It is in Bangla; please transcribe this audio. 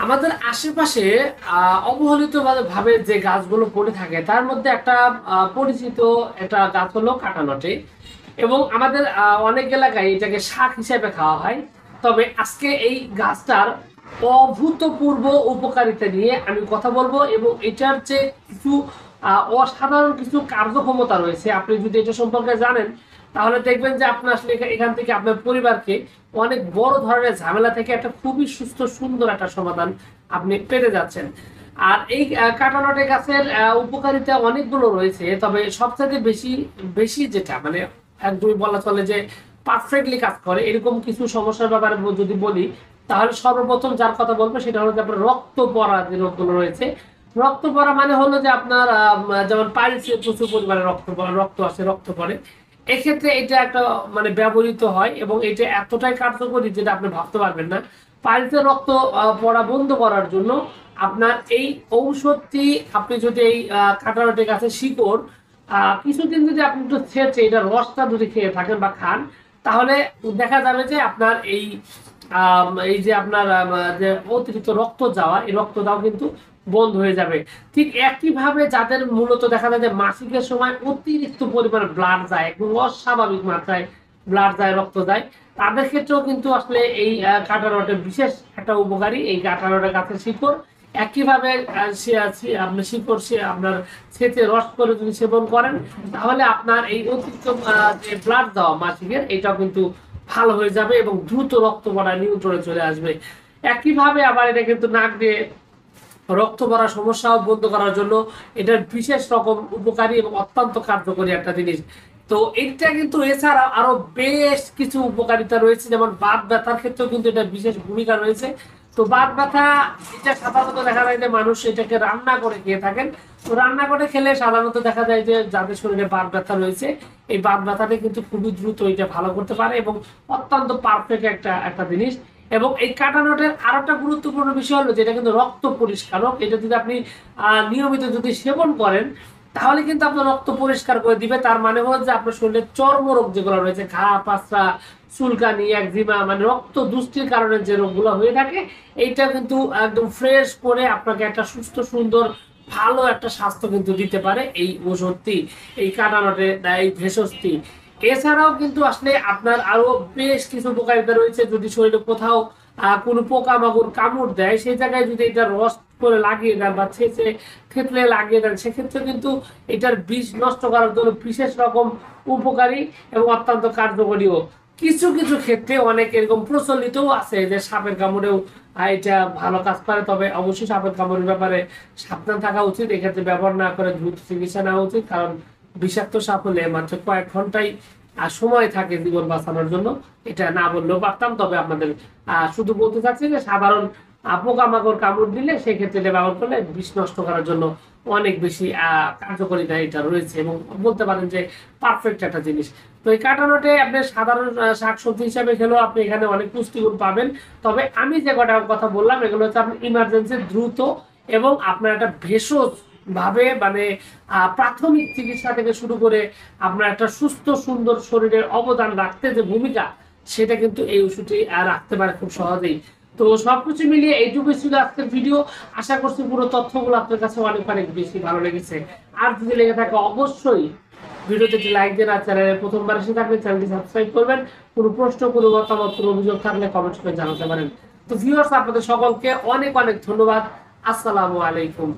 আমাদের আশেপাশে অবহেলিত ভাবে যে গাছগুলো পড়ে থাকে তার মধ্যে একটা পরিচিত একটা গাছ হলো কাঁটানটে। এবং আমাদের অনেক এলাকায় এটাকে শাক হিসেবে খাওয়া হয়। তবে আজকে এই গাছটার অভূতপূর্ব উপকারিতা নিয়ে আমি কথা বলবো, এবং এটার যে কিছু অসাধারণ কিছু কার্যক্ষমতা রয়েছে। আপনি যদি এটা সম্পর্কে জানেন তাহলে দেখবেন যে আপনার আসলে এখান থেকে আপনার পরিবারকে অনেক বড় ধরনের ঝামেলা থেকে একটা খুবই সুস্থ সুন্দর একটা সমাধান আপনি পেতে যাচ্ছেন। আর এই কাঁটানটে গাছের উপকারিতা অনেকগুলো রয়েছে, তবে সবচেয়ে বেশি বেশি যেটা মানে একদমই বলা চলে যে পারফেক্টলি কাজ করে এরকম কিছু সমস্যার ব্যাপারে যদি বলি, তাহলে সর্বপ্রথম যার কথা বলবো সেটা হলো যে আপনার রক্ত পড়া যে রোগগুলো রয়েছে। রক্ত পড়া মানে হলো যে আপনার যেমন পাইলসে প্রচুর পরিমাণে রক্ত আসে, রক্ত পড়ে। এক্ষেত্রে এটা একটা মানে ব্যবহৃত হয় এবং এটা এতটাই কার্যকরী যেটা আপনি ভাবতে পারবেন না। পাইলসের রক্ত পড়া বন্ধ করার জন্য আপনার এই ঔষধটি আপনি যদি এই কাঁটানটে গাছের শিকড় কিছুদিন যদি আপনি একটু ছেঁচে এটা রসটা যদি খেয়ে থাকেন বা খান, তাহলে দেখা যাবে যে আপনার এই যে আপনার যে অতিরিক্ত রক্ত যাওয়া, এই রক্ত যাওয়া কিন্তু বন্ধ হয়ে যাবে। ঠিক একইভাবে যাদের মূলত দেখা যায় যে মাসিকের সময় অতিরিক্ত পরিমাণ ব্লাড যায়, একদম অস্বাভাবিক মাত্রায় ব্লাড যায়, রক্ত যায়, তাদের ক্ষেত্রেও কিন্তু আসলে এই কাঁটানটে বিশেষ একটা উপকারী এই কাঁটানটে গাছের শিকড়। একইভাবে আপনার শিকড় আপনার ছেঁচে রস করে যদি সেবন করেন, তাহলে আপনার এই অতিরিক্ত যে ব্লাড দেওয়া মাসিকের এটাও কিন্তু ভালো হয়ে যাবে এবং দ্রুত রক্ত পড়া নিয়ন্ত্রণে চলে আসবে। একইভাবে আবার এটা কিন্তু নাক দিয়ে রক্ত পড়ার সমস্যা বন্ধ করার জন্য এটার বিশেষ রকম উপকারী এবং অত্যন্ত কার্যকরী একটা জিনিস। তো এটা কিন্তু এছাড়া আরো বেশ কিছু উপকারিতা রয়েছে, যেমন বাত ব্যথার ক্ষেত্রেও কিন্তু এটা বিশেষ ভূমিকা রয়েছে। তো বাত ব্যথা এটা সাধারণত দেখা যায় যে মানুষ এটাকে রান্না করে খেয়ে থাকেন। তো রান্না করে খেলে সাধারণত দেখা যায় যে যাদের শরীরে বাত ব্যথা রয়েছে এই বাত ব্যথাটা কিন্তু খুবই দ্রুত এটা ভালো করতে পারে এবং অত্যন্ত পারফেক্ট একটা একটা জিনিস। এবং এই কাঁটানটের আর একটা গুরুত্বপূর্ণ বিষয় হলো যেটা কিন্তু রক্ত পরিষ্কারক। এটা যদি আপনি নিয়মিত যদি সেবন করেন তাহলে কিন্তু আপনার রক্ত পরিষ্কার করে দিবে। তার মানে হলো যে আপনার শরীরে চর্মরোগ যেগুলো রয়েছে, ঘা পাসরা, চুলকানি, একজিমা, মানে রক্ত দুষ্টির কারণে যে রোগগুলো হয়ে থাকে এইটা কিন্তু একদম ফ্রেশ করে আপনাকে একটা সুস্থ সুন্দর ভালো একটা স্বাস্থ্য কিন্তু দিতে পারে এই ওষুধটি, এই কাঁটানটের এই ভেষজটি। এছাড়াও কিন্তু আসলে আপনার আরো বেশ কিছু উপকারিতা রয়েছে। যদি শরীরে কোথাও কোনো পোকামাকড় কামড় দেয় সেই জায়গায় যদি এটা রস করে লাগিয়ে দেন বা ছেঁচে থেতলে লাগিয়ে দেন, সেক্ষেত্রে কিন্তু এটার বিষ নষ্ট করার জন্য বিশেষ রকম উপকারী এবং অত্যন্ত কার্যকরীও। কিছু কিছু ক্ষেত্রে অনেক এরকম প্রচলিতও আছে যে সাপের কামড়েও এটা ভালো কাজ করে। তবে অবশ্যই সাপের কামড়ের ব্যাপারে সাবধান থাকা উচিত, এক্ষেত্রে ব্যবহার না করে দ্রুত চিকিৎসা নেওয়া উচিত, কারণ বিষাক্ত সাপ হলে মাত্র কয়েক ঘন্টাই সময় থাকে জীবন বাঁচানোর জন্য। এটা না বললেও পারতাম, তবে আপনাদের শুধু বলতে চাচ্ছি যে সাধারণ পোকামাকড় কামড় দিলে সেক্ষেত্রে এটা ব্যবহার করলে বিষ নষ্ট করার জন্য অনেক বেশি কার্যকারিতা এটা রয়েছে এবং বলতে পারেন যে পারফেক্ট একটা জিনিস। তো এই কাঁটানটে আপনি সাধারণ শাকসবজি হিসাবে খেলেও আপনি এখানে অনেক পুষ্টিগুণ পাবেন। তবে আমি যে কটা কথা বললাম এগুলো হচ্ছে আপনি ইমার্জেন্সি দ্রুত এবং আপনার একটা ভেষজ ভাবে মানে প্রাথমিক চিকিৎসা থেকে শুরু করে আপনার একটা সুস্থ সুন্দর শরীরের অবদান রাখতে যে ভূমিকা, সেটা কিন্তু এই ওষুধটি রাখতে পারে খুব সহজেই। তো সবকিছু মিলিয়ে এইটুকু ছিল আজকের ভিডিও। আশা করছি পুরো তথ্যগুলো আপনার কাছে অনেক অনেক বেশি ভালো লেগেছে। আর যদি লেগে থাকে অবশ্যই ভিডিওতে একটি লাইক দেন, আর চ্যানেলে প্রথমবার এসে থাকলে চ্যানেলটি সাবস্ক্রাইব করবেন। কোনো প্রশ্ন, কোনো মতামত, কোনো অভিযোগ থাকলে কমেন্ট করে জানাতে পারেন। তো ভিউয়ার্স, আপনাদের সকলকে অনেক অনেক ধন্যবাদ। আসসালামু আলাইকুম।